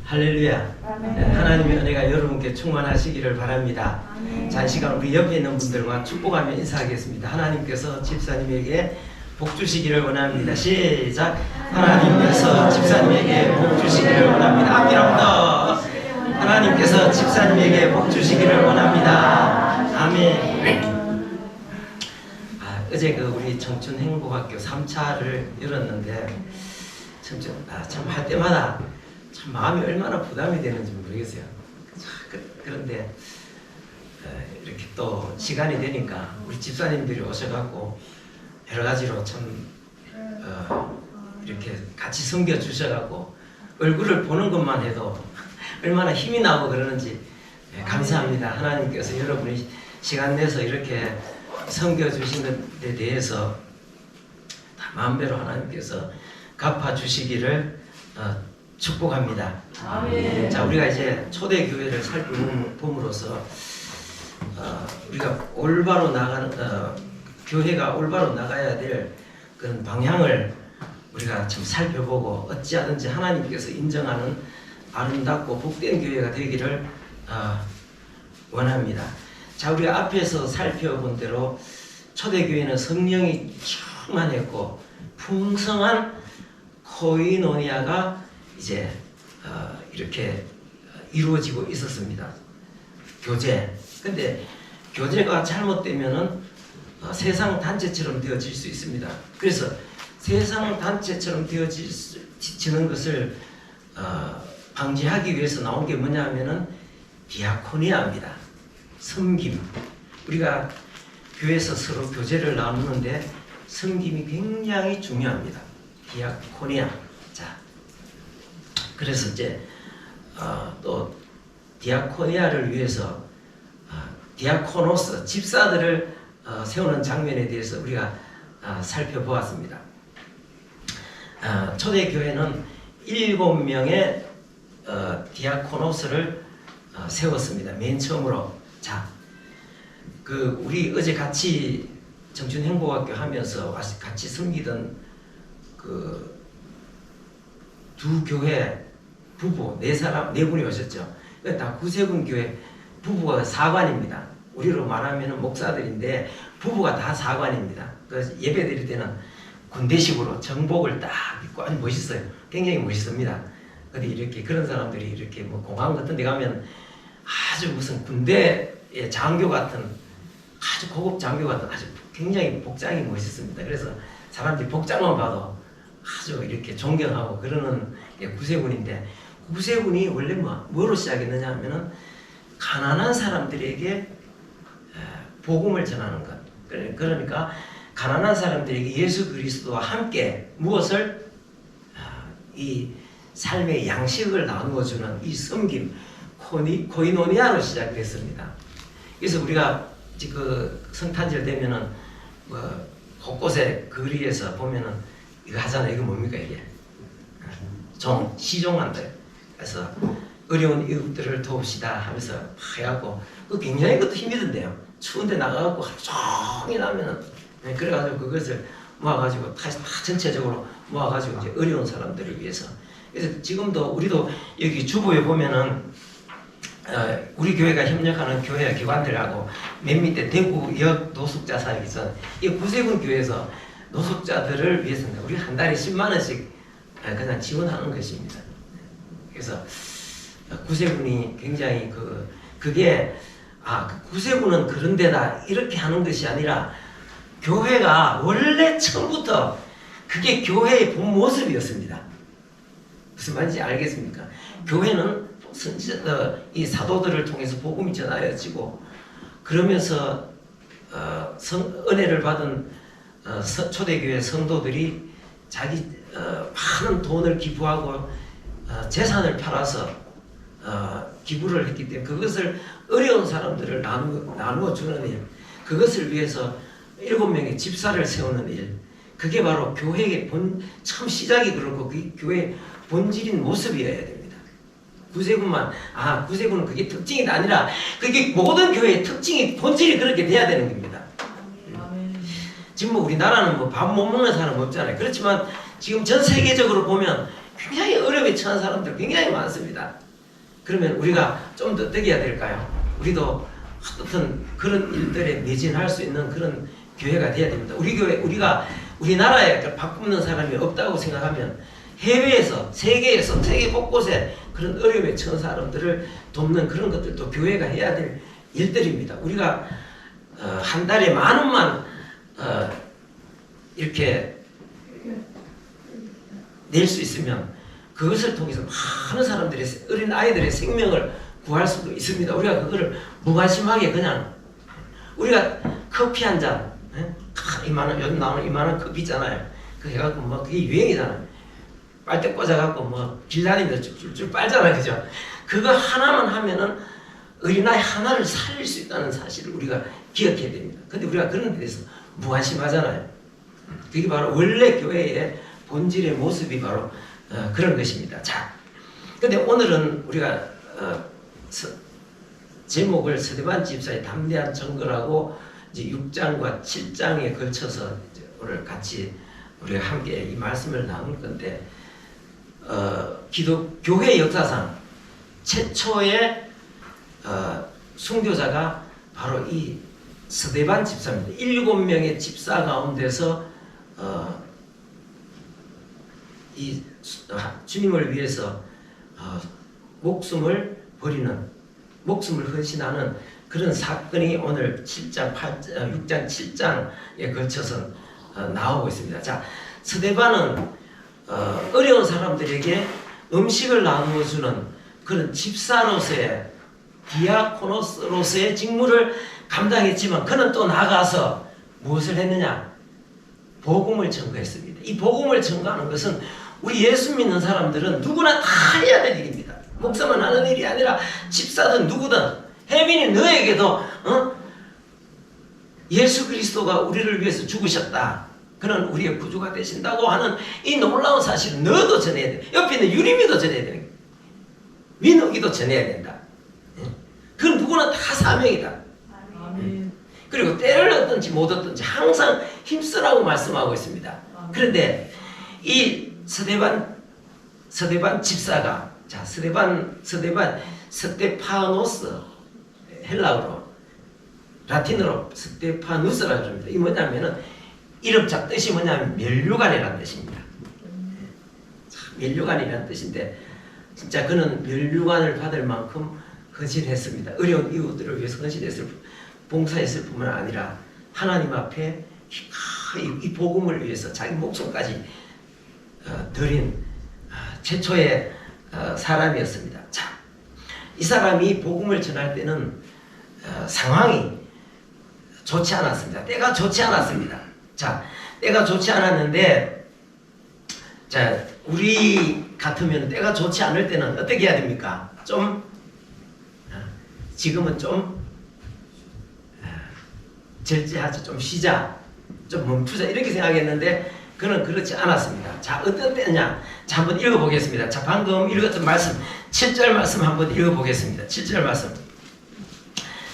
할렐루야. 하나님의 은혜가 여러분께 충만하시기를 바랍니다. 자, 이 시간 우리 옆에 있는 분들과 축복하며 인사하겠습니다. 하나님께서 집사님에게 복 주시기를 원합니다. 시작. 하나님께서 집사님에게 복 주시기를 원합니다. 앞이랍니다. 하나님께서 집사님에게 복 주시기를 원합니다. 아멘. 어제 우리 청춘행복학교 3차를 열었는데 참 할 때마다 참 마음이 얼마나 부담이 되는지 모르겠어요. 그런데 이렇게 또 시간이 되니까 우리 집사님들이 오셔갖고 여러 가지로 참 이렇게 같이 섬겨 주셔갖고 얼굴을 보는 것만 해도 얼마나 힘이 나고 그러는지 감사합니다. 하나님께서 여러분이 시간 내서 이렇게 섬겨 주신 것에 대해서 다 마음대로 하나님께서 갚아 주시기를 축복합니다. 아멘. 자, 우리가 이제 초대교회를 살펴봄으로써 우리가 올바로 나가는 교회가 올바로 나가야 될 그런 방향을 우리가 좀 살펴보고 어찌하든지 하나님께서 인정하는 아름답고 복된 교회가 되기를 원합니다. 자, 우리가 앞에서 살펴본 대로 초대교회는 성령이 충만했고 풍성한 코이노니아가 이제 이렇게 이루어지고 있었습니다. 교제. 근데 교제가 잘못되면은 세상 단체처럼 되어질 수 있습니다. 그래서 세상 단체처럼 되어지는 것을 방지하기 위해서 나온 게 뭐냐면은 디아코니아입니다. 섬김. 우리가 교회에서 서로 교제를 나누는데 섬김이 굉장히 중요합니다. 디아코니아. 자, 그래서 이제 또 디아코니아를 위해서 디아코노스 집사들을 세우는 장면에 대해서 우리가 살펴보았습니다. 초대교회는 7명의 디아코노스를 세웠습니다. 맨 처음으로. 자, 우리 어제 같이 청춘행복학교 하면서 같이 섬기던 두 교회 부부 네 분이 오셨죠. 다 구세군 교회 부부가 사관입니다. 우리로 말하면 목사들인데 부부가 다 사관입니다. 그래서 예배 드릴 때는 군대식으로 정복을 딱 입고 아주 멋있어요. 굉장히 멋있습니다. 근데 이렇게 그런 사람들이 이렇게 뭐 공항 같은 데 가면 아주 무슨 군대의 장교 같은 아주 고급 장교 같은 아주 굉장히 복장이 멋있습니다. 그래서 사람들이 복장만 봐도 아주 이렇게 존경하고 그러는 게 구세군인데, 구세군이 원래 뭐로 시작했느냐 하면은 가난한 사람들에게 복음을 전하는 것. 그러니까 가난한 사람들에게 예수 그리스도와 함께 무엇을 이 삶의 양식을 나누어주는 이 섬김 코이노니아로 시작을 했습니다. 그래서 우리가 성탄절 되면은 곳곳에 거리에서 보면은 이거 하잖아요. 이거 뭡니까 이게? 시종한다. 그래서 어려운 이웃들을 도웁시다 하면서 해갖고 굉장히 그것도 힘이 든대요. 추운데 나가갖고 하루 종일 하면은 그래가지고 그것을 모아가지고 다 전체적으로 모아가지고 이제 어려운 사람들을 위해서. 그래서 지금도 우리도 여기 주보에 보면은 우리 교회가 협력하는 교회 기관들하고 맨 밑에 대구역 노숙자 사역에서 이 구세군 교회에서 노숙자들을 위해서는 우리 한 달에 10만 원씩 그냥 지원하는 것입니다. 그래서 구세군이 굉장히 그게 구세군은 그런 데다 이렇게 하는 것이 아니라 교회가 원래 처음부터 그게 교회의 본 모습이었습니다. 무슨 말인지 알겠습니까? 교회는 이 사도들을 통해서 복음이 전하여지고 그러면서 은혜를 받은 초대교회 성도들이 자기 많은 돈을 기부하고 재산을 팔아서 기부를 했기 때문에 그것을 어려운 사람들을 나누어 주는 일, 그것을 위해서 7명의 집사를 세우는 일, 그게 바로 교회의 처음 시작이 그렇고 그 교회의 본질인 모습이어야 됩니다. 구세군은 그게 특징이 아니라 그게 모든 교회의 특징이 본질이 그렇게 돼야 되는 겁니다. 지금 우리나라는 밥 못 먹는 사람 없잖아요. 그렇지만 지금 전 세계적으로 보면 굉장히 어려움에 처한 사람들 굉장히 많습니다. 그러면 우리가 좀 더 어떻게 해야 될까요? 우리도 어떤 그런 일들에 매진할 수 있는 그런 교회가 돼야 됩니다. 우리 교회, 우리가 우리나라에 바꾸는 사람이 없다고 생각하면 해외에서, 세계에서, 세계 곳곳에 그런 어려움에 처한 사람들을 돕는 그런 것들도 교회가 해야 될 일들입니다. 우리가 한 달에 10,000원만 이렇게 낼 수 있으면 그것을 통해서 많은 사람들의 어린 아이들의 생명을 구할 수도 있습니다. 우리가 그거를 무관심하게 그냥 우리가 커피 한 잔, 이만한 요즘 나오는 이만한 커피 있잖아요. 그 해갖고 뭐 그게 유행이잖아요. 빨대 꽂아갖고 뭐 길다니면서 줄줄 빨잖아요, 그죠? 그거 하나만 하면은 어린아이 하나를 살릴 수 있다는 사실을 우리가 기억해야 됩니다. 근데 우리가 그런 데 대해서 무관심하잖아요. 그게 바로 원래 교회의 본질의 모습이 바로 그런 것입니다. 자, 근데 오늘은 우리가 제목을 서대반 집사의 담대한 증거라고 이제 6장과 7장에 걸쳐서 이제 오늘 같이 우리가 함께 이 말씀을 나눌 건데, 교회 역사상 최초의 순교자가 바로 이 서대반 집사입니다. 7명의 집사 가운데서 이 주님을 위해서 목숨을 버리는, 목숨을 헌신하는 그런 사건이 오늘 6장, 7장에 걸쳐서 나오고 있습니다. 자, 서대반은 어려운 사람들에게 음식을 나누어 주는 그런 집사로서의, 디아코노스로서의 직무를 감당했지만 그는 또 나가서 무엇을 했느냐? 복음을 전거했습니다. 이 복음을 전거하는 것은 우리 예수 믿는 사람들은 누구나 다 해야 될 일입니다. 목사만 하는 일이 아니라 집사든 누구든, 혜민이 너에게도 예수 그리스도가 우리를 위해서 죽으셨다, 그는 우리의 구주가 되신다고 하는 이 놀라운 사실을 너도 전해야 돼. 옆에 있는 유림이도 전해야 되는 거야. 민욱이도 전해야 된다. 그건 누구나 다 사명이다. 아멘. 그리고 때를 얻든지 못 얻든지 항상 힘쓰라고 말씀하고 있습니다. 그런데 이 서대반 집사가, 자, 스테파노스, 헬라어로, 라틴어로 스테파누스라고 합니다. 이 뭐냐면은 이름자 뜻이 뭐냐면 면류관이라는 뜻입니다. 면류관이라는 뜻인데, 진짜 그는 면류관을 받을 만큼 헌신했습니다. 어려운 이웃들을 위해서 헌신했을, 봉사했을 뿐만 아니라 하나님 앞에 이 복음을 위해서 자기 목숨까지 드린 최초의 사람이었습니다. 자, 이 사람이 복음을 전할 때는 상황이 좋지 않았습니다. 때가 좋지 않았습니다. 자, 때가 좋지 않았는데, 자, 우리 같으면 때가 좋지 않을 때는 어떻게 해야 됩니까? 지금은 좀 절제하자, 좀 쉬자, 좀 멈추자, 이렇게 생각했는데 그는 그렇지 않았습니다. 자, 어떤 때냐? 자, 한번 읽어보겠습니다. 자, 방금 읽었던 말씀, 7절 말씀 한번 읽어보겠습니다. 7절 말씀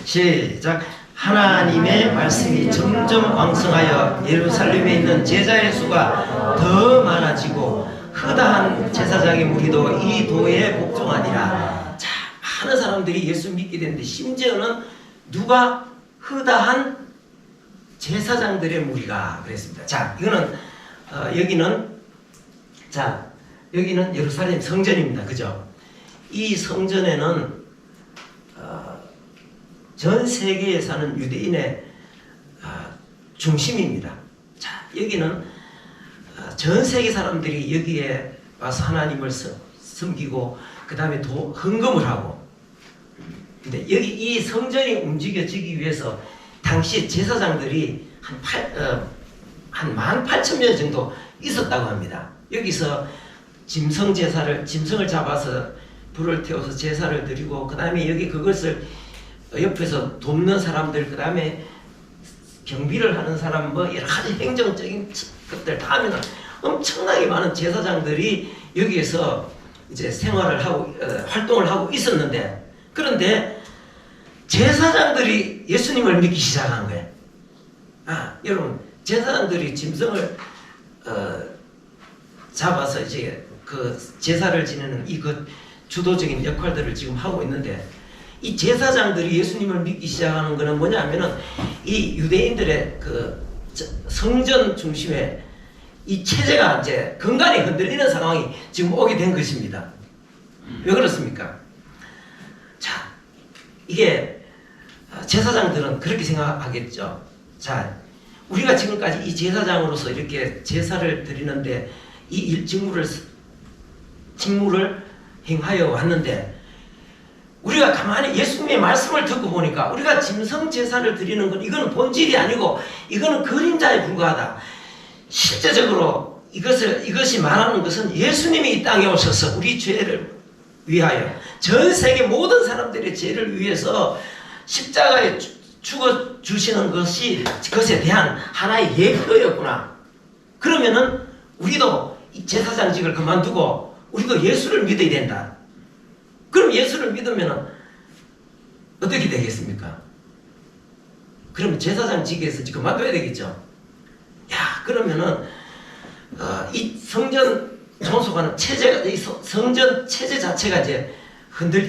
시작. 하나님의 말씀이 점점 왕성하여 예루살렘에 있는 제자의 수가 더 많아지고 허다한 제사장의 무리도 이 도에 복종하니라. 자, 많은 사람들이 예수 믿게 되는데 심지어는 누가? 허다한 제사장들의 무리가 그랬습니다. 자, 이거는 여기는 예루살렘 성전입니다. 그죠? 이 성전에는 전 세계에 사는 유대인의 중심입니다. 자, 여기는 전 세계 사람들이 여기에 와서 하나님을 섬기고 그 다음에 헌금을 하고, 근데 여기 이 성전이 움직여지기 위해서 당시 제사장들이 한 18,000명 정도 있었다고 합니다. 여기서 짐승을 잡아서 불을 태워서 제사를 드리고, 그 다음에 여기 그것을 옆에서 돕는 사람들, 그 다음에 경비를 하는 사람, 뭐 여러 가지 행정적인 것들 다 하면 엄청나게 많은 제사장들이 여기에서 이제 생활을 하고 활동을 하고 있었는데, 그런데 제사장들이 예수님을 믿기 시작한 거예요. 여러분, 제사장들이 짐승을 잡아서 이제 그 제사를 지내는 이 그 주도적인 역할들을 지금 하고 있는데, 이 제사장들이 예수님을 믿기 시작하는 것은 뭐냐면은 이 유대인들의 그 성전 중심의 이 체제가 이제 근간이 흔들리는 상황이 지금 오게 된 것입니다. 왜 그렇습니까? 자, 이게 제사장들은 그렇게 생각하겠죠. 자, 우리가 지금까지 이 제사장으로서 이렇게 제사를 드리는데 이 직무를 행하여 왔는데, 우리가 가만히 예수님의 말씀을 듣고 보니까 우리가 짐승 제사를 드리는 건 이거는 본질이 아니고 이거는 그림자에 불과하다. 실제적으로 이것이 말하는 것은 예수님이 이 땅에 오셔서 우리 죄를 위하여, 전 세계 모든 사람들의 죄를 위해서 십자가에 죽어 주시는 것이 그것에 대한 하나의 예표였구나. 그러면은 우리도 이 제사장직을 그만두고 우리도 예수를 믿어야 된다. 그럼 예수를 믿으면 어떻게 되겠습니까? 그러면 제사장직에서 그만둬야 되겠죠. 야, 그러면은 이 성전 종속하는 체제가, 이 성전 체제 자체가 이제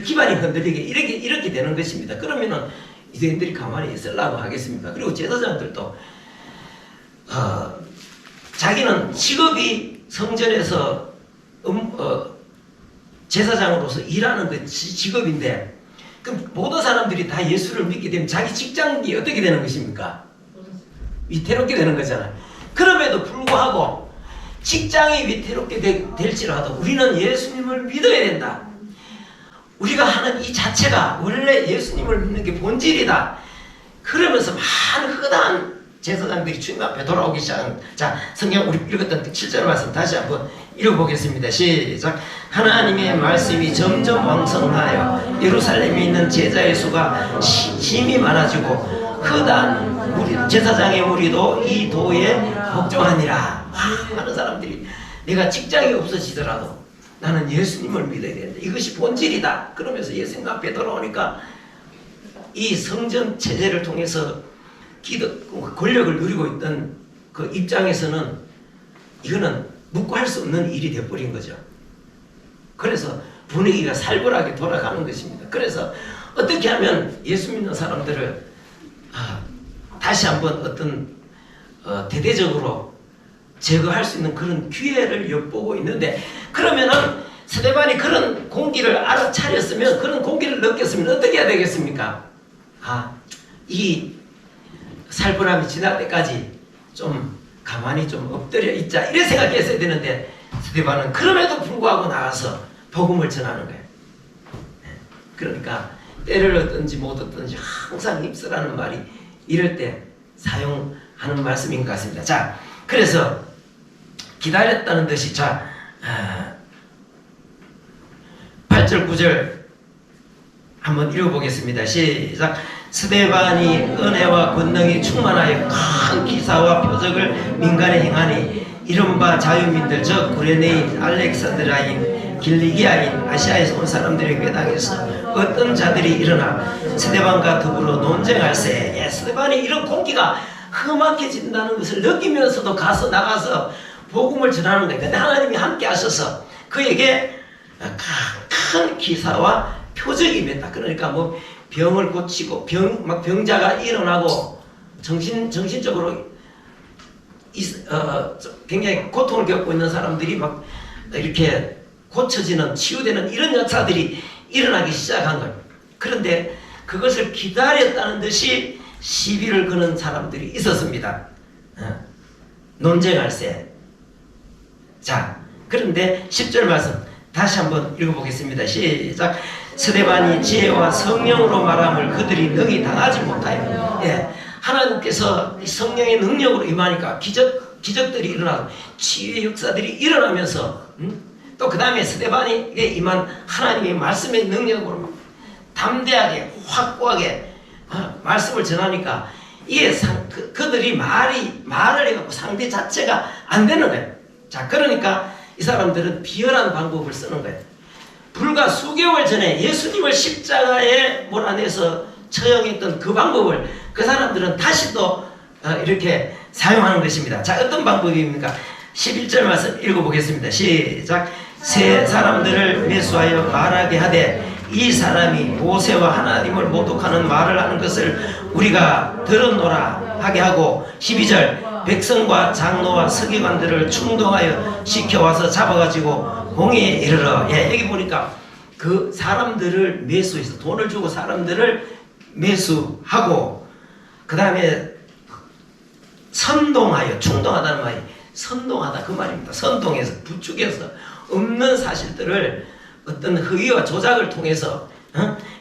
기반이 흔들리게 이렇게 되는 것입니다. 그러면은 유대인들이 가만히 있으려고 하겠습니까? 그리고 제사장들도 자기는 직업이 성전에서 제사장으로서 일하는 그 직업인데, 그럼 모든 사람들이 다 예수를 믿게 되면 자기 직장이 어떻게 되는 것입니까? 위태롭게 되는 거잖아요. 그럼에도 불구하고 직장이 위태롭게 될지라도 우리는 예수님을 믿어야 된다. 우리가 하는 이 자체가 원래 예수님을 믿는 게 본질이다. 그러면서 많은 흔한 제사장들이 주님 앞에 돌아오기 시작한, 자, 성경 우리 읽었던 7절 말씀 다시 한번 읽어보겠습니다. 시작. 하나님의 말씀이 점점 왕성하여 예루살렘에 있는 제자의 수가 심히 많아지고 흔한 제사장의 무리도 이 도에 복종하니라. 많은 사람들이 내가 직장이 없어지더라도 나는 예수님을 믿어야 된다. 이것이 본질이다. 그러면서 예수님 앞에 돌아오니까 이 성전 체제를 통해서 권력을 누리고 있던 그 입장에서는 이거는 묵고할 수 없는 일이 되어버린 거죠. 그래서 분위기가 살벌하게 돌아가는 것입니다. 그래서 어떻게 하면 예수 믿는 사람들을 다시 한번 어떤 대대적으로 제거할 수 있는 그런 기회를 엿보고 있는데, 그러면은 스데반이 그런 공기를 알아차렸으면, 그런 공기를 느꼈으면 어떻게 해야 되겠습니까? 이 살벌함이 지날 때까지 좀 가만히 좀 엎드려 있자, 이래 생각했어야 되는데, 스데반은 그럼에도 불구하고 나가서 복음을 전하는 거예요. 그러니까 때를 얻든지 못 얻든지 항상 입쓰라는 말이 이럴 때 사용하는 말씀인 것 같습니다. 자, 그래서 기다렸다는 듯이, 자, 8절 9절 한번 읽어보겠습니다. 시작. 스데반이 은혜와 권능이 충만하여 큰 기사와 표적을 민간에 행하니 이른바 자유민들, 즉 구레네인, 알렉산드라인, 길리기아인, 아시아에서 온 사람들의 회당에서 어떤 자들이 일어나 스데반과 더불어 논쟁할세. 스데반이 이런 공기가 험악해진다는 것을 느끼면서도 나가서 복음을 전하는 거예요. 근데 하나님이 함께 하셔서 그에게 큰 기사와 표적이 임했다. 그러니까 뭐 병을 고치고 병자가 일어나고 정신적으로 굉장히 고통을 겪고 있는 사람들이 막 이렇게 고쳐지는, 치유되는 이런 역사들이 일어나기 시작한 거예요. 그런데 그것을 기다렸다는 듯이 시비를 거는 사람들이 있었습니다. 논쟁할세. 자, 그런데 10절 말씀 다시 한번 읽어보겠습니다. 시작. 스데반이 지혜와 성령으로 말함을 그들이 능히 당하지 못하여. 하나님께서 성령의 능력으로 임하니까 기적들이 일어나고 치유의 역사들이 일어나면서 또 그 다음에 스데반에게 임한 하나님의 말씀의 능력으로 담대하게 확고하게 말씀을 전하니까 이게 그들이 말을 해갖고 상대 자체가 안 되는 거예요. 자, 그러니까 이 사람들은 비열한 방법을 쓰는 거예요. 불과 수개월 전에 예수님을 십자가에 몰아내서 처형했던 그 방법을 그 사람들은 다시 또 이렇게 사용하는 것입니다. 자, 어떤 방법입니까? 11절 말씀 읽어보겠습니다. 시작. 세 사람들을 매수하여 말하게 하되 이 사람이 모세와 하나님을 모독하는 말을 하는 것을 우리가 들었노라 하게 하고 12절 백성과 장로와 서기관들을 충동하여 시켜와서 잡아가지고 공회에 이르러. 여기 보니까 그 사람들을 매수해서 돈을 주고 사람들을 매수하고 그 다음에 선동하여, 충동하다는 말이 선동하다 그 말입니다. 선동해서 부추겨서 없는 사실들을 어떤 허위와 조작을 통해서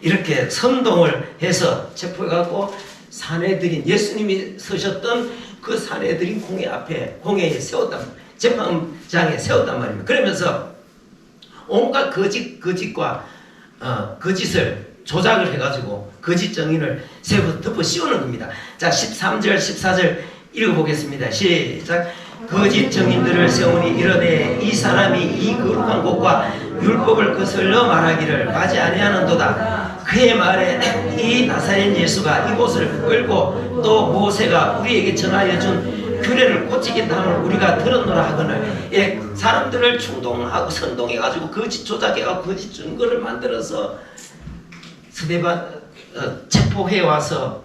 이렇게 선동을 해서 체포해갖고 사내들인, 예수님이 서셨던 그 사내들인 공회 앞에, 공회에 세웠단, 재판장에 세웠단 말입니다. 그러면서 온갖 거짓과 거짓을 조작을 해가지고 거짓 정인을 세워 덮어 씌우는 겁니다. 자, 13절 14절 읽어보겠습니다. 시작. 거짓 정인들을 세우니 이르되 이 사람이 이 거룩한 곳과 율법을 거슬러 말하기를 마지 아니하는도다. 그의 말에 이 나사렛 예수가 이곳을 끌고 또 모세가 우리에게 전하여 준 규례를 고치겠다 함을 우리가 들었노라 하거늘. 사람들을 충동하고 선동해가지고 거짓 조작해가지고 거짓 증거를 만들어서 스데반 체포해 와서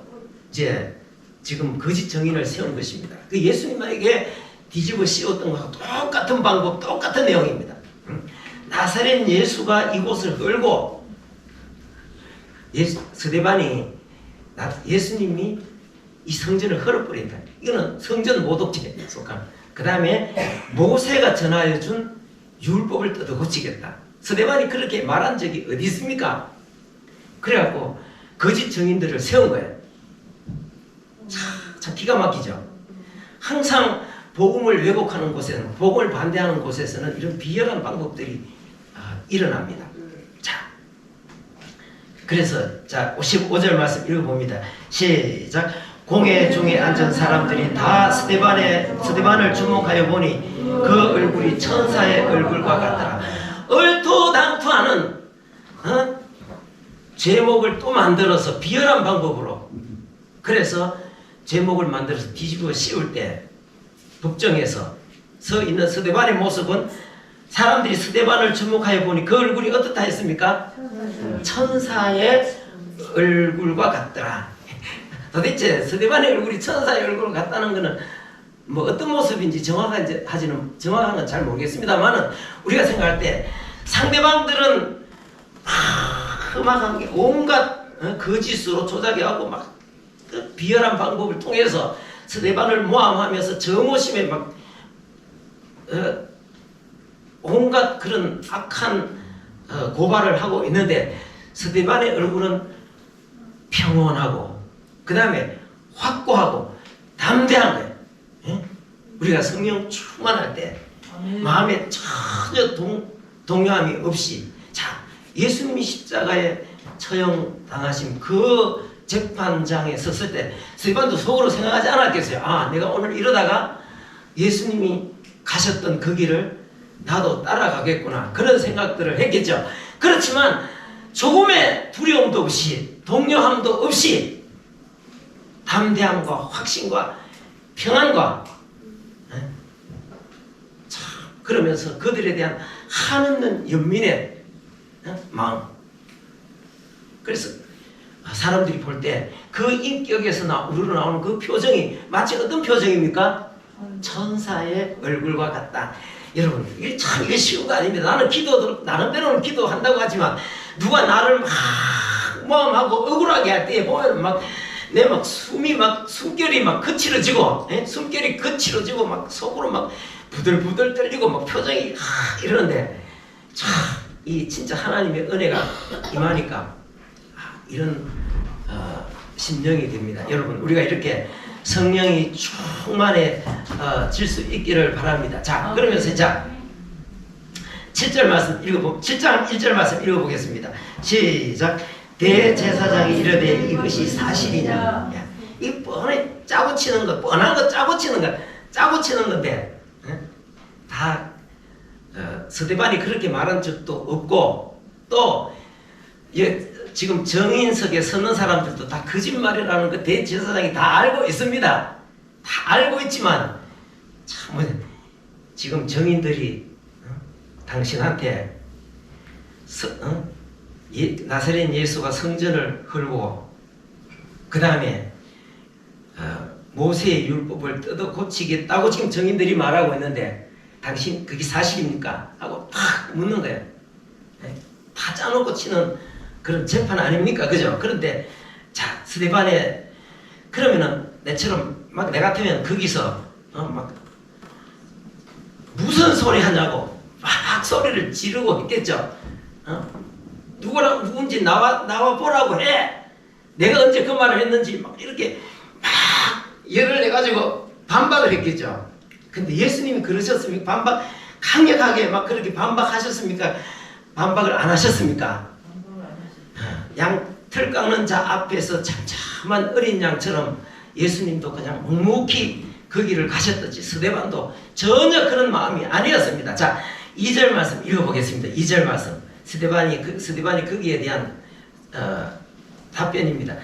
이제 지금 거짓 정인을 세운 것입니다. 그 예수님에게 뒤집어 씌웠던 것과 똑같은 방법, 똑같은 내용입니다. 나사렛 예수가 이곳을 끌고 스데반이 예수님이 이 성전을 헐어버린다. 이거는 성전 모독죄에 속한. 그 다음에 모세가 전하여 준 율법을 뜯어 고치겠다. 스데반이 그렇게 말한 적이 어디 있습니까? 그래갖고 거짓 정인들을 세운 거예요. 참 기가 막히죠. 항상 복음을 왜곡하는 곳에는, 복음을 반대하는 곳에서는 이런 비열한 방법들이 일어납니다. 자, 그래서 자 55절 말씀 읽어봅니다. 시작. 공회 중에 앉은 사람들이 다 스데반을 주목하여 보니 그 얼굴이 천사의 얼굴과 같더라. 얼토당토하는 제목을 또 만들어서 비열한 방법으로, 그래서 제목을 만들어서 뒤집어 씌울 때 법정에서 서 있는 스데반의 모습은 사람들이 스데반을 주목하여 보니 그 얼굴이 어떻다 했습니까? 천사의 얼굴과 같더라. 도대체 스데반의 얼굴이 천사의 얼굴과 같다는 것은 뭐 어떤 모습인지 정확한 건 잘 모르겠습니다만은 우리가 생각할 때 상대방들은 험악한 게 온갖 거짓으로 조작해갖고 막 비열한 방법을 통해서 스데반을 모함하면서 정오심에 막 온갖 그런 악한 고발을 하고 있는데 스데반의 얼굴은 평온하고 그 다음에 확고하고 담대한 거예요. 우리가 성령 충만할 때 마음에 전혀 동요함이 없이, 자, 예수님이 십자가에 처형당하신 그 재판장에 섰을 때 스데반도 속으로 생각하지 않았겠어요? 아, 내가 오늘 이러다가 예수님이 가셨던 그 길을 나도 따라가겠구나, 그런 생각들을 했겠죠. 그렇지만 조금의 두려움도 없이 동요함도 없이 담대함과 확신과 평안과 그러면서 그들에 대한 한없는 연민의 마음. 그래서 사람들이 볼 때 그 인격에서 우러나오는 그 표정이 마치 어떤 표정입니까? 천사의 얼굴과 같다. 여러분, 이게 참 이게 쉬운 거 아닙니다. 나는 나름대로는 기도한다고 하지만 누가 나를 막 모함하고 억울하게 할 때 보면 내 숨이 숨결이 거칠어지고, 숨결이 거칠어지고 속으로 부들부들 떨리고 표정이 이러는데, 참 이 진짜 하나님의 은혜가 임하니까 이런 심령이 됩니다. 여러분, 우리가 이렇게 성령이 충만해질 수 있기를 바랍니다. 자, 그러면서 자 7절 말씀 7장 1절 말씀 읽어보겠습니다. 시작. 대제사장이 이르되 이것이 사실이냐? 이 뻔해 짜고치는 것, 뻔한 거 짜고치는 건데 다 스데반이 그렇게 말한 적도 없고, 또 지금 정인석에 서는 사람들도 다 거짓말이라는 거 대제사장이 다 알고 있습니다. 다 알고 있지만 참 지금 정인들이 당신한테 나사렛 예수가 성전을 헐고 그 다음에 모세의 율법을 뜯어 고치겠다고 지금 증인들이 말하고 있는데 당신 그게 사실입니까? 하고 탁 묻는 거예요. 다 짜놓고 치는 그런 재판 아닙니까? 그죠? 그런데 자 스데반에 그러면은 내처럼 막 내 같으면 거기서 막 무슨 소리 하냐고 막 소리를 지르고 했겠죠. 누군지 나와 보라고 해. 내가 언제 그 말을 했는지 막 이렇게 막 열을 내가지고 반박을 했겠죠. 근데 예수님이 그러셨습니까? 강력하게 막 그렇게 반박하셨습니까? 반박을 안 하셨습니까? 양 틀 깎는 자 앞에서 참참한 어린 양처럼 예수님도 그냥 묵묵히 그 길을 가셨듯이 스데반도 전혀 그런 마음이 아니었습니다. 자, 2절 말씀 읽어보겠습니다. 2절 말씀. 스데반이 거기에 대한 답변입니다.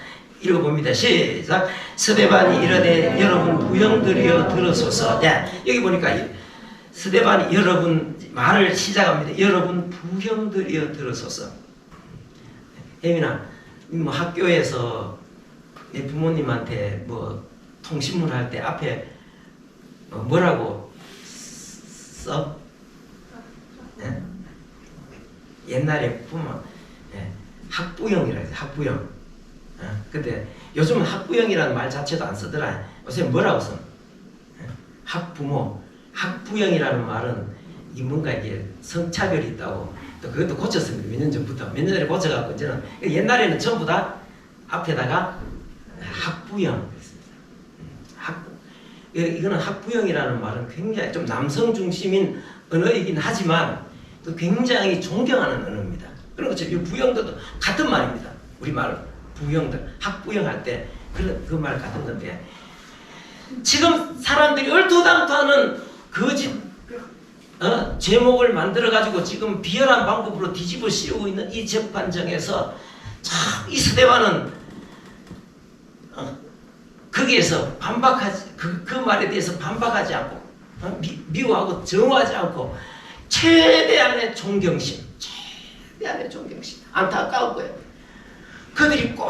읽어봅니다. 시작. 스데반이 이르되 여러분 부형들이여 들으소서. 네, 여기 보니까 스데반이 여러분 말을 시작합니다. 여러분 부형들이여 들으소서. 혜민아, 뭐 학교에서 내 부모님한테 뭐 통신문 할 때 앞에 뭐라고 써? 네? 옛날에 보면 학부형이라 해서 학부형. 근데 요즘은 학부형이라는 말 자체도 안 쓰더라. 요새 뭐라고 써? 학부모. 학부형이라는 말은 이 뭔가 이게 성차별이 있다고 또 그것도 고쳤습니다. 몇 년 전부터. 몇 년 전에 고쳐갖고 이제는 옛날에는 전부 다 앞에다가 학부형. 이거는 학부형이라는 말은 굉장히 좀 남성 중심인 언어이긴 하지만 또 굉장히 존경하는 언어입니다. 그리고 이 부형들도 같은 말입니다. 우리말 부형들 학부형 할 때 그 말 같은 건데 지금 사람들이 얼토당토하는 거짓 제목을 만들어 가지고 지금 비열한 방법으로 뒤집어 씌우고 있는 이 재판정에서 참 이 스데반은 거기에서 반박하지 그 말에 대해서 반박하지 않고 미워하고 정하지 않고 최대한의 존경심 안타까웠고요. 그들이 꼭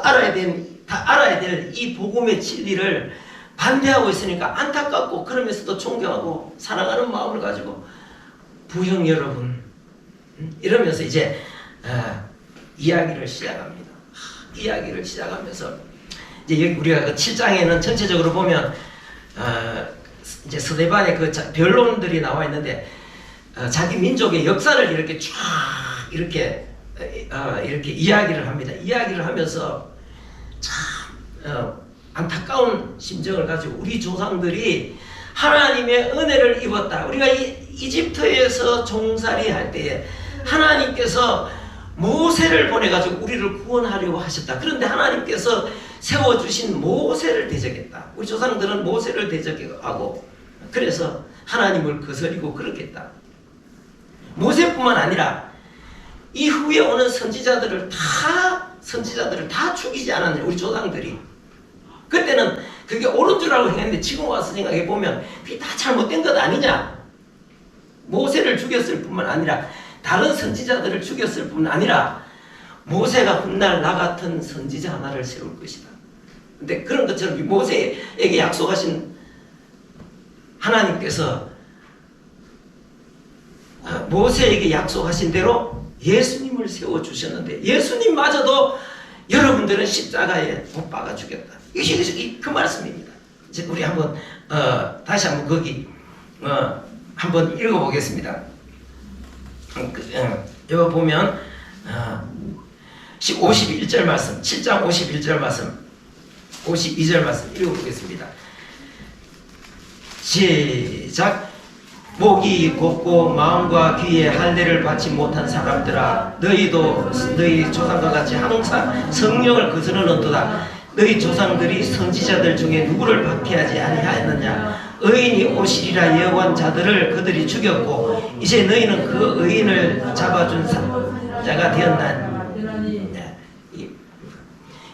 알아야 될 이 복음의 진리를 반대하고 있으니까 안타깝고 그러면서도 존경하고 사랑하는 마음을 가지고 부형 여러분 이러면서 이제 이야기를 시작합니다. 이야기를 시작하면서 이제 여기 우리가 그 7장에는 전체적으로 보면 이제 스데반의 그 변론들이 나와 있는데 자기 민족의 역사를 이렇게 쫙 이렇게 이야기를 합니다. 이야기를 하면서 참 안타까운 심정을 가지고 우리 조상들이 하나님의 은혜를 입었다. 우리가 이집트에서 종살이 할 때에 하나님께서 모세를 보내가지고 우리를 구원하려고 하셨다. 그런데 하나님께서 세워주신 모세를 대적했다. 우리 조상들은 모세를 대적하고 그래서 하나님을 거스리고 그렇겠다. 모세뿐만 아니라 이후에 오는 선지자들을 다 죽이지 않았느냐 우리 조상들이. 그때는 그게 옳은 줄 알고 행했는데 지금 와서 생각해 보면 그게 다 잘못된 것 아니냐. 모세를 죽였을 뿐만 아니라 다른 선지자들을 죽였을 뿐만 아니라 모세가 훗날 나 같은 선지자 하나를 세울 것이다. 근데 그런 것처럼 모세에게 약속하신 하나님께서 모세에게 약속하신 대로 예수님을 세워주셨는데 예수님마저도 여러분들은 십자가에 못 박아 죽였다. 이것이 그 말씀입니다. 이제 우리 한번 다시 한번 거기 한번 읽어보겠습니다. 여기 보면 51절 말씀 7장 51절 말씀 52절 말씀 읽어보겠습니다. 시작. 목이 곱고 마음과 귀에 할례를 받지 못한 사람들아 너희도 너희 조상과 같이 항상 성령을 거스르는도다. 너희 조상들이 선지자들 중에 누구를 박해하지 아니하였느냐. 의인이 오시리라 예언한 자들을 그들이 죽였고 이제 너희는 그 의인을 잡아준 자가 되었나니.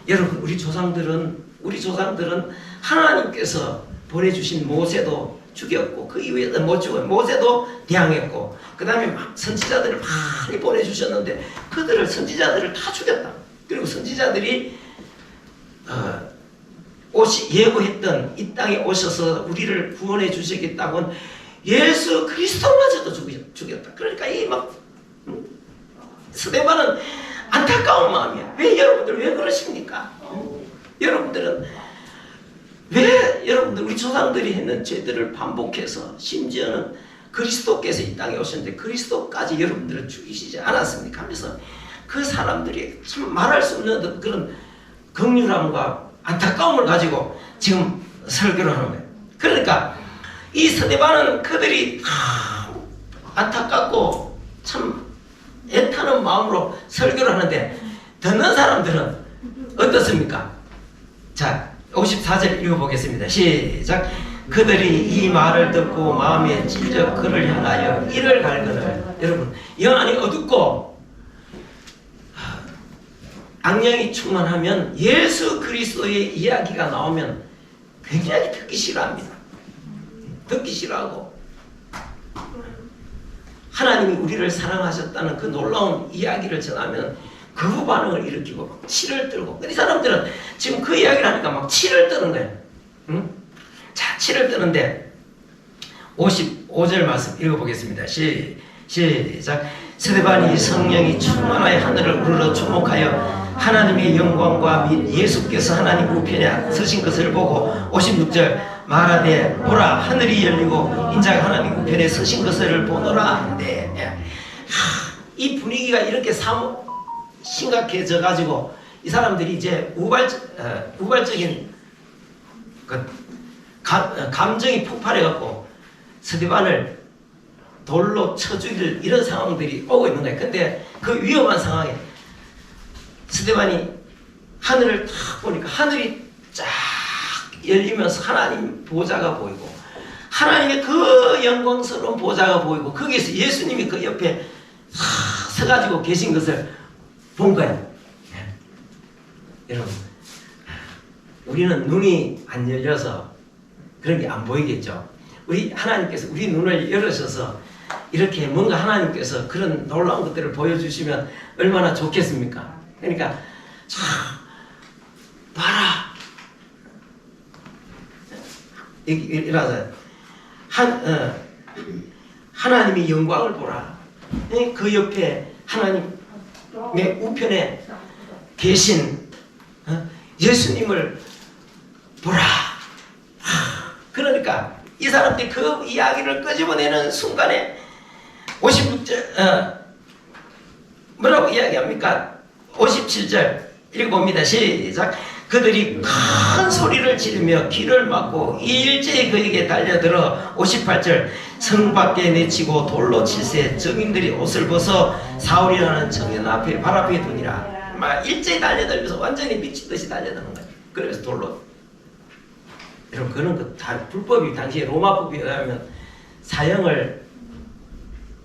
여러분 우리 조상들은 하나님께서 보내주신 모세도 죽였고 그 이후에 못 죽은 모세도 대항했고 그 다음에 막 선지자들을 많이 보내주셨는데 그들을 선지자들을 다 죽였다. 그리고 선지자들이 예고했던 이 땅에 오셔서 우리를 구원해 주시겠다고는 예수 그리스도마저도 죽였다. 그러니까 이 막 스데반은 안타까운 마음이야. 왜 여러분들 왜 그러십니까? 여러분들은 왜 여러분들 우리 조상들이 했는 죄들을 반복해서 심지어는 그리스도께서 이 땅에 오셨는데 그리스도까지 여러분들은 죽이시지 않았습니까? 하면서 그 사람들이 참 말할 수 없는 그런 긍휼함과 안타까움을 가지고 지금 설교를 하는 거예요. 그러니까 이 스데반은 그들이 안타깝고 참 애타는 마음으로 설교를 하는데 듣는 사람들은 어떻습니까? 자, 54절 읽어보겠습니다. 시작. 그들이 이 말을 듣고 마음에 찔려 그를 향하여 이를 갈거늘. 여러분, 영안이 어둡고 악령이 충만하면 예수 그리스도의 이야기가 나오면 굉장히 듣기 싫어합니다. 듣기 싫어하고 하나님이 우리를 사랑하셨다는 그 놀라운 이야기를 전하면 거부 반응을 일으키고 막 치를 떨고 이 사람들은 지금 그 이야기를 하니까 막 치를 떠는 거예요. 응? 자, 치를 떠는데 55절 말씀 읽어보겠습니다. 시작. 스데반이 성령이 충만하여 하늘을 우러러 주목하여 하나님의 영광과 및 예수께서 하나님 우편에 서신 것을 보고 56절 말하되 보라 하늘이 열리고 인자가 하나님 우편에 서신 것을 보노라. 네. 이 분위기가 이렇게 심각해져 가지고 이 사람들이 이제 우발적인 감정이 폭발해 갖고 스데반을 돌로 쳐 죽일 이런 상황들이 오고 있는 거예요. 근데 그 위험한 상황에 스데반이 하늘을 탁 보니까 하늘이 쫙 열리면서 하나님 보좌가 보이고 하나님의 그 영광스러운 보좌가 보이고 거기에서 예수님이 그 옆에 서가지고 계신 것을 본 거예요. 여러분, 우리는 눈이 안 열려서 그런 게 안 보이겠죠. 우리 하나님께서 우리 눈을 열으셔서 이렇게 뭔가 하나님께서 그런 놀라운 것들을 보여주시면 얼마나 좋겠습니까? 그러니까 자, 봐라. 이라서 하나님의 영광을 보라. 그 옆에 하나님의 우편에 계신 예수님을 보라. 그러니까 이 사람들이 그 이야기를 끄집어내는 순간에 56절 뭐라고 이야기합니까? 57절 읽어봅니다. 시작. 그들이 큰 소리를 지르며 귀를 막고 일제히 그에게 달려들어 58절 성 밖에 내치고 돌로 칠세 증인들이 옷을 벗어 사울이라는 청년 앞에 발 앞에 두니라. 막 일제히 달려들면서 완전히 미친 듯이 달려드는 거예요. 그래서 돌로. 여러분, 그는 다 불법이 당시에 로마법에 의하면 사형을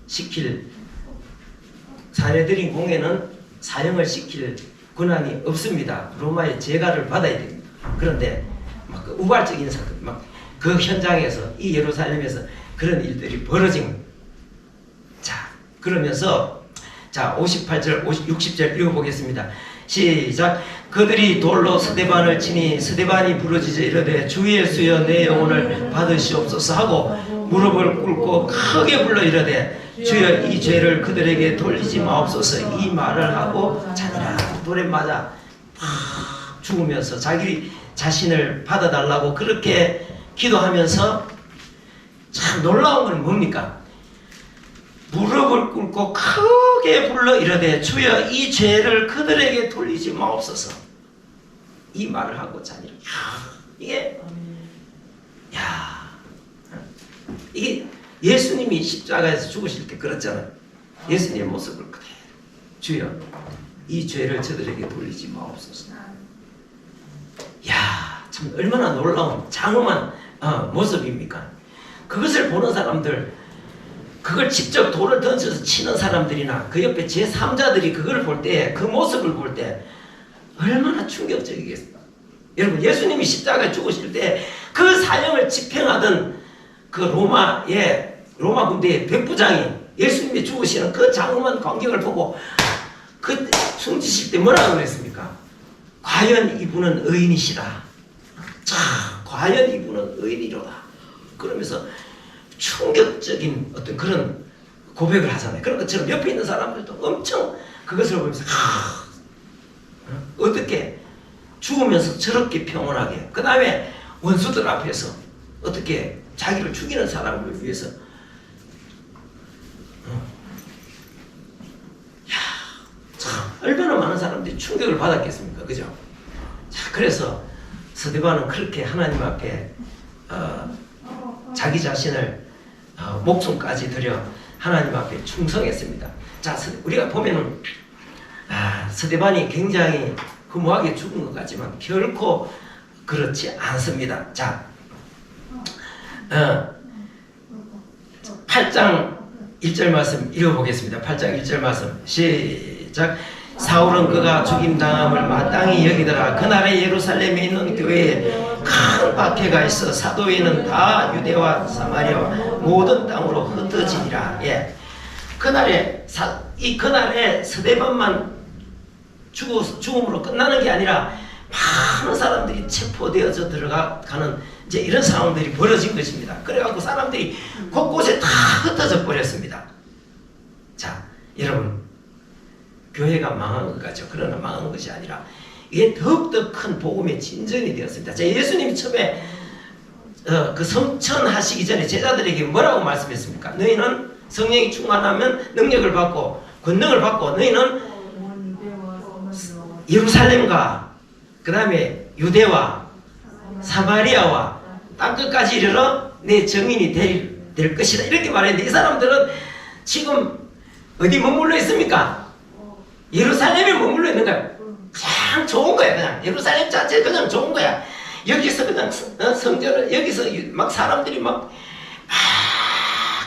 시킬 사내들인 공에는 사형을 시킬 권한이 없습니다. 로마의 재가를 받아야 됩니다. 그런데 막 그 우발적인 사건, 막 그 현장에서 이 예루살렘에서 그런 일들이 벌어진 겁니다. 자, 그러면서 자 58절, 60절 읽어보겠습니다. 시작. 그들이 돌로 스데반을 치니 스데반이 부르짖어 이르되 주 예수여 내 영혼을 받으시옵소서 하고 무릎을 꿇고 크게 불러 이르되 주여 이 죄를 그들에게 돌리지 마옵소서. 이 말을 하고 자기라 돌에 맞아 죽으면서 자기 자신을 받아달라고 그렇게 기도하면서 참 놀라운 건 뭡니까? 무릎을 꿇고 크게 불러 이르되 주여 이 죄를 그들에게 돌리지 마옵소서. 이 말을 하고 자기를 이게 예수님이 십자가에서 죽으실 때 그랬잖아요. 예수님의 모습을 그대로 주여 이 죄를 저들에게 돌리지 마옵소서. 참 얼마나 놀라운 장엄한 모습입니까? 그것을 보는 사람들, 그걸 직접 돌을 던져서 치는 사람들이나 그 옆에 제3자들이 그걸 볼 때, 그 모습을 볼 때 얼마나 충격적이겠습니까? 여러분, 예수님이 십자가에 죽으실 때 그 사형을 집행하던 그 로마 군대의 백부장이 예수님이 죽으시는 그 장엄한 광경을 보고 그 숨지실 때 뭐라고 그랬습니까? 과연 이분은 의인이시다. 자, 과연 이분은 의인이로다. 그러면서 충격적인 어떤 그런 고백을 하잖아요. 그런 것처럼 옆에 있는 사람들도 엄청 그것을 보면서 어떻게 죽으면서 저렇게 평온하게, 그 다음에 원수들 앞에서 어떻게 자기를 죽이는 사람을 위해서 참 얼마나 많은 사람들이 충격을 받았겠습니까? 그죠? 자, 그래서 스데반은 그렇게 하나님 앞에 자기 자신을 목숨까지 들여 하나님 앞에 충성했습니다. 자, 우리가 보면은 스데반이 굉장히 허무하게 죽은 것 같지만 결코 그렇지 않습니다. 자, 8장 1절 말씀 읽어보겠습니다. 8장 1절 말씀 시작. 사울은 그가 죽임당함을 마땅히 여기더라. 그날에 예루살렘에 있는 교회에 큰 박해가 있어 사도인은 다 유대와 사마리아와 모든 땅으로 흩어지니라. 예. 그날에 스데반만 죽음으로 끝나는 게 아니라 많은 사람들이 체포되어져 들어가는 이제 이런 상황들이 벌어진 것입니다. 그래갖고 사람들이 곳곳에 다 흩어져 버렸습니다. 자, 여러분, 교회가 망한 것 같죠. 그러나 망한 것이 아니라 이게 더욱더 큰 복음의 진전이 되었습니다. 자, 예수님이 처음에 그 성천하시기 전에 제자들에게 뭐라고 말씀했습니까? 너희는 성령이 충만하면 능력을 받고 권능을 받고 너희는 예루살렘과 그 다음에 유대와 사마리아와 땅끝까지 이르러 내 증인이 될 것이다. 이렇게 말했는데 이 사람들은 지금 어디 머물러 있습니까? 예루살렘에 머물러 있는 거야. 그냥 좋은 거야. 그냥 예루살렘 자체 그냥 좋은 거야. 여기서 그냥 성전을 여기서 막 사람들이 막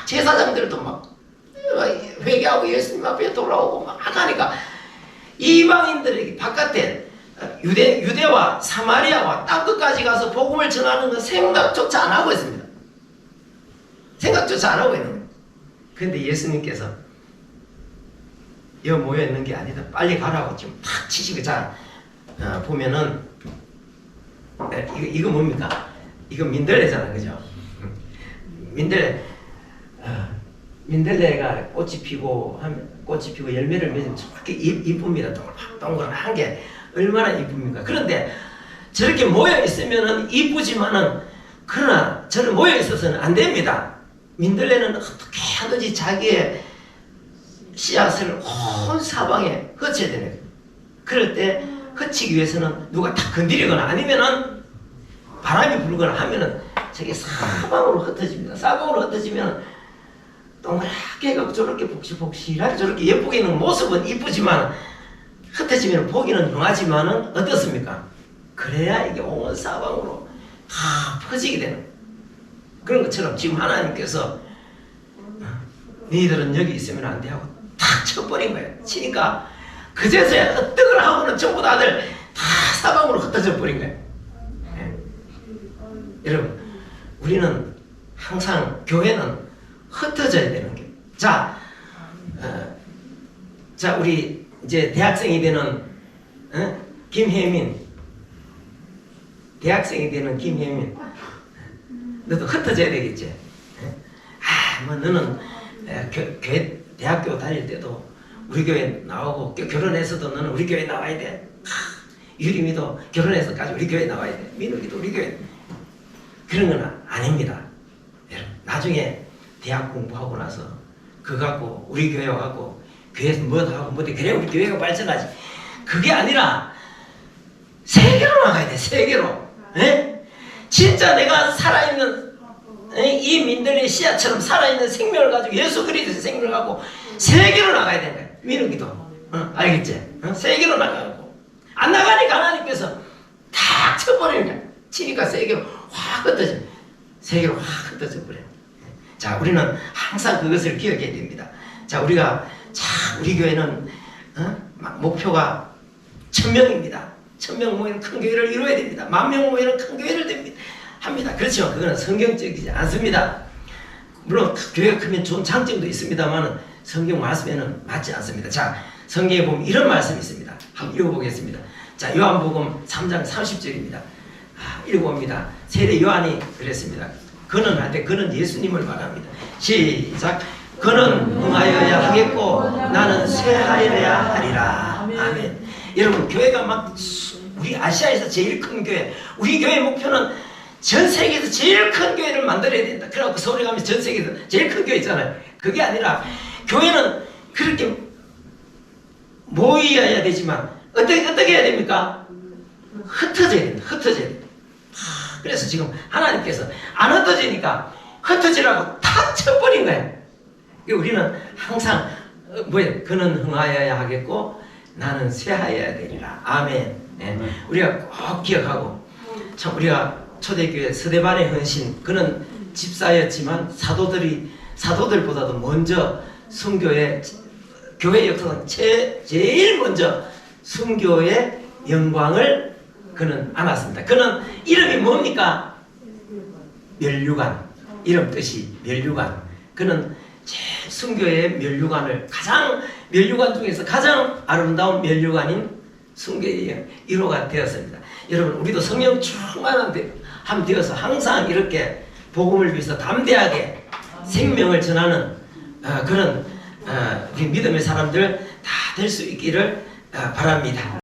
제사장들도 막 회개하고 예수님 앞에 돌아오고 막 하니까 이방인들에게 바깥에 유대와 사마리아와 땅끝까지 가서 복음을 전하는 건 생각조차 안 하고 있습니다. 생각조차 안 하고 있는 거예요. 그런데 예수님께서 여기 모여 있는 게 아니다. 빨리 가라고 지금 탁 치시고. 자, 보면은 이거 뭡니까? 이거 민들레잖아, 그죠? 민들레가 꽃이 피고 열매를 맺으면 저렇게 이쁩니다. 동글동글한 게 얼마나 이쁩니까? 그런데 저렇게 모여 있으면은 이쁘지만은 그러나 저를 모여 있어서는 안 됩니다. 민들레는 어떻게 하든지 자기의 씨앗을 온 사방에 흩어야 되는 거예요. 그럴 때 흩치기 위해서는 누가 탁 건드리거나 아니면은 바람이 불거나 하면은 저게 사방으로 흩어집니다. 사방으로 흩어지면 동그랗게 저렇게 복실복실하게 저렇게 예쁘게 있는 모습은 이쁘지만 흩어지면 보기는 영하지만은 어떻습니까? 그래야 이게 온 사방으로 다 퍼지게 되는 그런 것처럼 지금 하나님께서 너희들은 여기 있으면 안 돼 하고 탁 쳐버린 거예요. 치니까 그제서야 어떡을 하고는 전부 다들 다 사방으로 흩어져 버린 거예요. 네. 여러분, 우리는 항상 교회는 흩어져야 되는 게. 자, 우리 이제 대학생이 되는 김혜민, 너도 흩어져야 되겠지. 뭐 너는 교회 대학교 다닐 때도 우리 교회 나오고 결혼해서도 너는 우리 교회 나와야 돼. 유림이도 결혼해서까지 우리 교회 나와야 돼. 민욱이도 우리 교회. 그런 건 아닙니다. 나중에 대학 공부하고 나서 그거 갖고 우리 교회 와갖고 교회에서 뭐도 하고 뭐도 그래 우리 교회가 발전하지. 그게 아니라 세계로 나가야 돼. 세계로. 에? 진짜 내가 살아있는 이 민들레 씨앗처럼 살아있는 생명을 가지고 예수 그리스도의 생명을 갖고 세계로 나가야 되는 거야. 민욱이도. 알겠지? 세계로 나가고 안 나가니까 하나님께서 탁 쳐버리는 거야. 치니까 세계로 확 흩어져. 세계로 확 흩어져 버려. 자, 우리는 항상 그것을 기억해야 됩니다. 자, 우리 교회는 목표가 1000명입니다. 1000명 모이는 큰 교회를 이루어야 됩니다. 10,000명 모이는 큰 교회를 합니다. 그렇지만 그거는 성경적이지 않습니다. 물론 교회가 크면 좋은 장점도 있습니다만 성경 말씀에는 맞지 않습니다. 자, 성경에 보면 이런 말씀이 있습니다. 한번 읽어보겠습니다. 자, 요한복음 3장 30절입니다. 읽어봅니다. 세례 요한이 그랬습니다. 그는 할 때 그는 예수님을 말합니다. 시작. 그는 응하여야 하겠고 나는 쇠하여야 하리라. 아멘. 여러분, 교회가 막 우리 아시아에서 제일 큰 교회, 우리 교회 목표는 전 세계에서 제일 큰 교회를 만들어야 된다. 그래갖고 서울에 가면 전 세계에서 제일 큰 교회 있잖아요. 그게 아니라 교회는 그렇게 모여야 되지만 어떻게 해야 됩니까? 흩어져야 된다. 흩어져야 된다. 그래서 지금 하나님께서 안 흩어지니까 흩어지라고 탁 쳐버린 거예요. 우리는 항상 그는 흥하여야 하겠고 나는 쇠하여야 되리라. 아멘. 네. 우리가 꼭 기억하고, 참 우리가 초대교회 서대반의 헌신, 그는 집사였지만 사도들보다도 먼저 순교의 교회 역사상 제일 먼저 순교의 영광을 그는 안았습니다. 그는 이름이 뭡니까? 면류관. 이름 뜻이 면류관. 그는 순교의 면류관을 면류관 중에서 가장 아름다운 면류관인 순교의 1호가 되었습니다. 여러분, 우리도 성령 충만한 함 되어서 항상 이렇게 복음을 위해서 담대하게 생명을 전하는 그런 우리 믿음의 사람들 다 될 수 있기를 바랍니다.